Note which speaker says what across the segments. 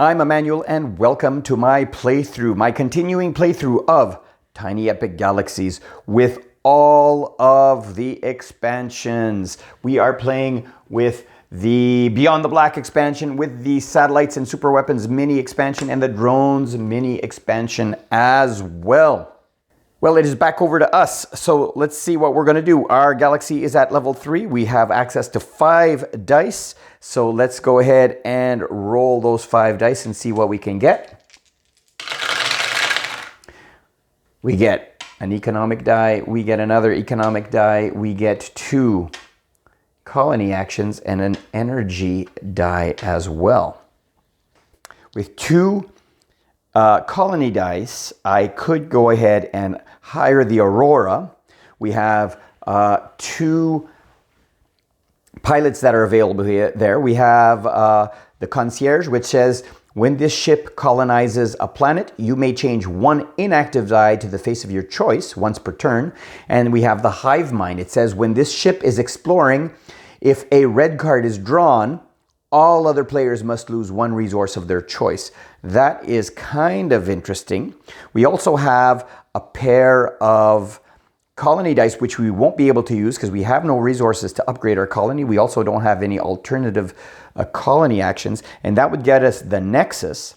Speaker 1: I'm Emmanuel and welcome to my playthrough, my continuing playthrough of Tiny Epic Galaxies with all of the expansions. We are playing with the Beyond the Black expansion, with the Satellites and Super Weapons mini expansion, and the Drones mini expansion as well. Well, it is back over to us, so let's see what we're going to do. Our galaxy is at level 3. We have access to 5 dice, so let's go ahead and roll those 5 dice and see what we can get. We get an economic die, we get another economic die, we get 2 colony actions and an energy die as well. With 2 colony dice, I could go ahead and hire the Aurora. We have 2 pilots that are available there. We have the Concierge, which says, when this ship colonizes a planet, you may change 1 inactive die to the face of your choice once per turn. And we have the Hive Mind. It says, when this ship is exploring, if a red card is drawn, all other players must lose 1 resource of their choice. That is kind of interesting. We also have a pair of colony dice, which we won't be able to use because we have no resources to upgrade our colony. We also don't have any alternative colony actions, and that would get us the Nexus.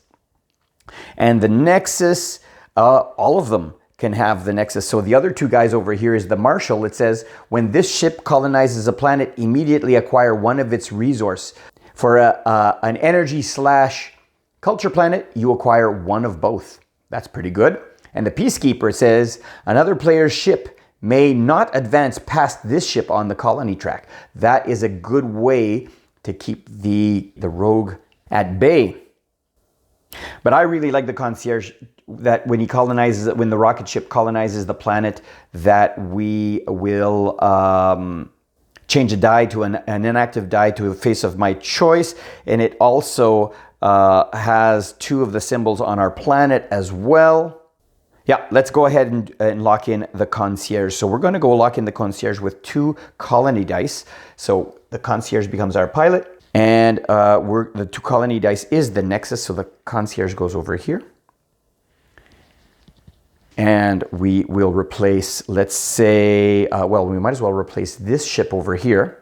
Speaker 1: And the Nexus, all of them can have the Nexus. So the other 2 guys over here is the Marshal. It says, when this ship colonizes a planet, immediately acquire 1 of its resource. For an energy/culture planet, you acquire 1 of both. That's pretty good. And the Peacekeeper says, another player's ship may not advance past this ship on the colony track. That is a good way to keep the rogue at bay. But I really like the Concierge, that when the rocket ship colonizes the planet, that we will change a die to an inactive die to a face of my choice. And it also has 2 of the symbols on our planet as well. Yeah, let's go ahead and lock in the Concierge. So we're going to go lock in the Concierge with 2 colony dice. So the Concierge becomes our pilot, and the 2 colony dice is the Nexus. So the Concierge goes over here. And we will replace, let's say, we might as well replace this ship over here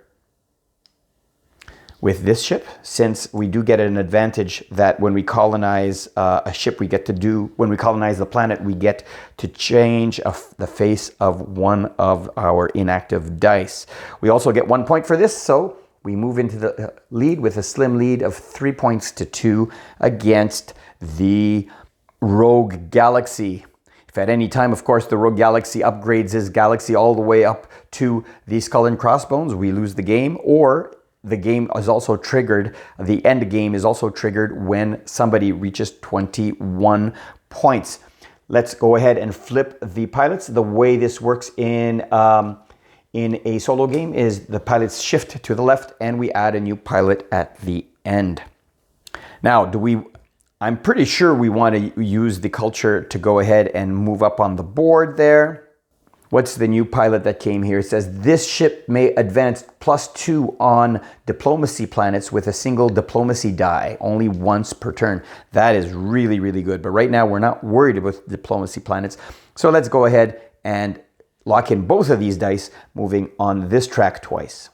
Speaker 1: with this ship, since we do get an advantage that when we colonize a ship, when we colonize the planet, we get to change the face of 1 of our inactive dice. We also get 1 point for this, so we move into the lead with a slim lead of 3 points to 2 against the Rogue Galaxy. If at any time, of course, the Rogue Galaxy upgrades his galaxy all the way up to the Skull and Crossbones, we lose the game, or the game is also triggered, the end game is also triggered when somebody reaches 21 points. Let's go ahead and flip the pilots. The way this works in a solo game is the pilots shift to the left and we add a new pilot at the end. Now, I'm pretty sure we want to use the culture to go ahead and move up on the board there. What's the new pilot that came here? It says, this ship may advance +2 on diplomacy planets with a single diplomacy die, only once per turn. That is really, really good. But right now, we're not worried about diplomacy planets. So let's go ahead and lock in both of these dice, moving on this track twice.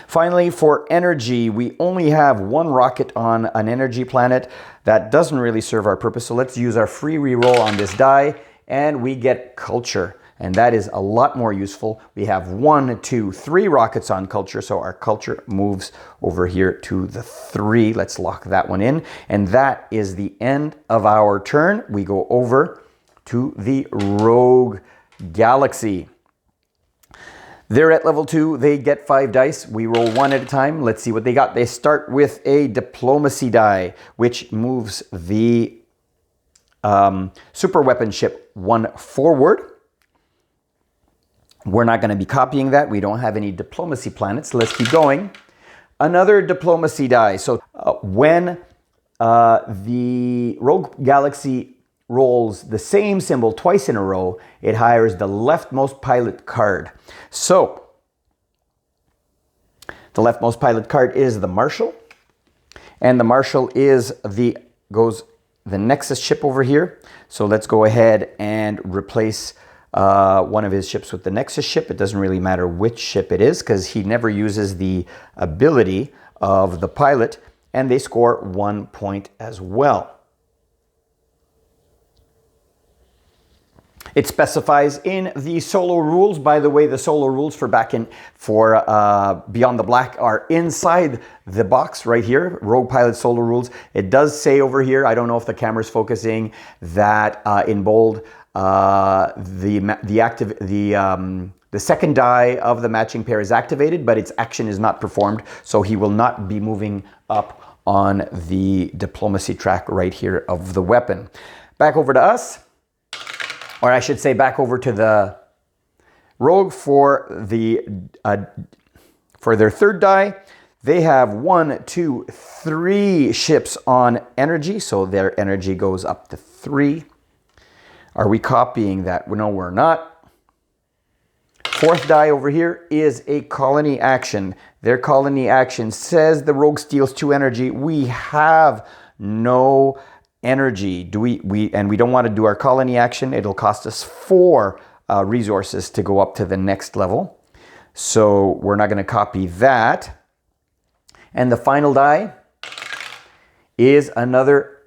Speaker 1: Finally, for energy, we only have 1 rocket on an energy planet. That doesn't really serve our purpose. So let's use our free reroll on this die, and we get culture. And that is a lot more useful. We have 1, 2, 3 rockets on culture, so our culture moves over here to the 3. Let's lock that one in. And that is the end of our turn. We go over to the Rogue Galaxy. They're at level 2. They get 5 dice. We roll 1 at a time. Let's see what they got. They start with a diplomacy die, which moves the super weapon ship 1 forward. We're not going to be copying that. We don't have any diplomacy planets. Let's keep going. Another diplomacy die. So when the Rogue Galaxy rolls the same symbol twice in a row, it hires the leftmost pilot card. So the leftmost pilot card is the Marshal. And the Marshal is the Nexus ship over here. So let's go ahead and replace one of his ships with the Nexus ship. It doesn't really matter which ship it is because he never uses the ability of the pilot, and they score 1 point as well. It specifies in the solo rules. By the way, the solo rules for Beyond the Black are inside the box right here. Rogue Pilot solo rules. It does say over here, I don't know if the camera's focusing, that in bold, the second die of the matching pair is activated, but its action is not performed, so he will not be moving up on the diplomacy track right here of the weapon. Back over to us. Or I should say back over to the Rogue for their third die. They have 1, 2, 3 ships on energy, so their energy goes up to 3. Are we copying that? No, we're not. Fourth die over here is a colony action. Their colony action says the Rogue steals 2 energy. We have no energy. We don't want to do our colony action. It'll cost us 4 resources to go up to the next level. So we're not going to copy that. And the final die is another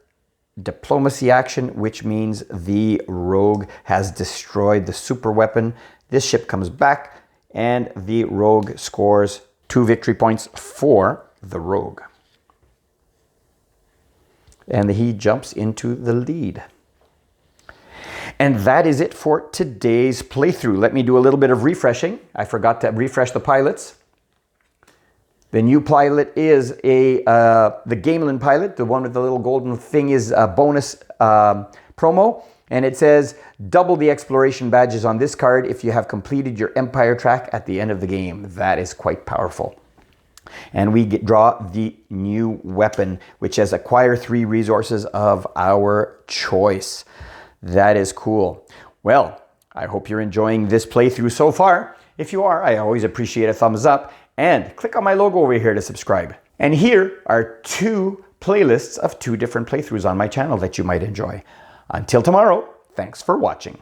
Speaker 1: diplomacy action, which means the Rogue has destroyed the super weapon. This ship comes back and the Rogue scores 2 victory points for the Rogue. And he jumps into the lead. And that is it for today's playthrough. Let me do a little bit of refreshing. I forgot to refresh the pilots. The new pilot is the Gamelin pilot. The one with the little golden thing is a bonus promo. And it says, double the exploration badges on this card if you have completed your Empire track at the end of the game. That is quite powerful. And we draw the new weapon, which has acquire 3 resources of our choice. That is cool. Well, I hope you're enjoying this playthrough so far. If you are, I always appreciate a thumbs up, and click on my logo over here to subscribe. And here are 2 playlists of 2 different playthroughs on my channel that you might enjoy. Until tomorrow, thanks for watching.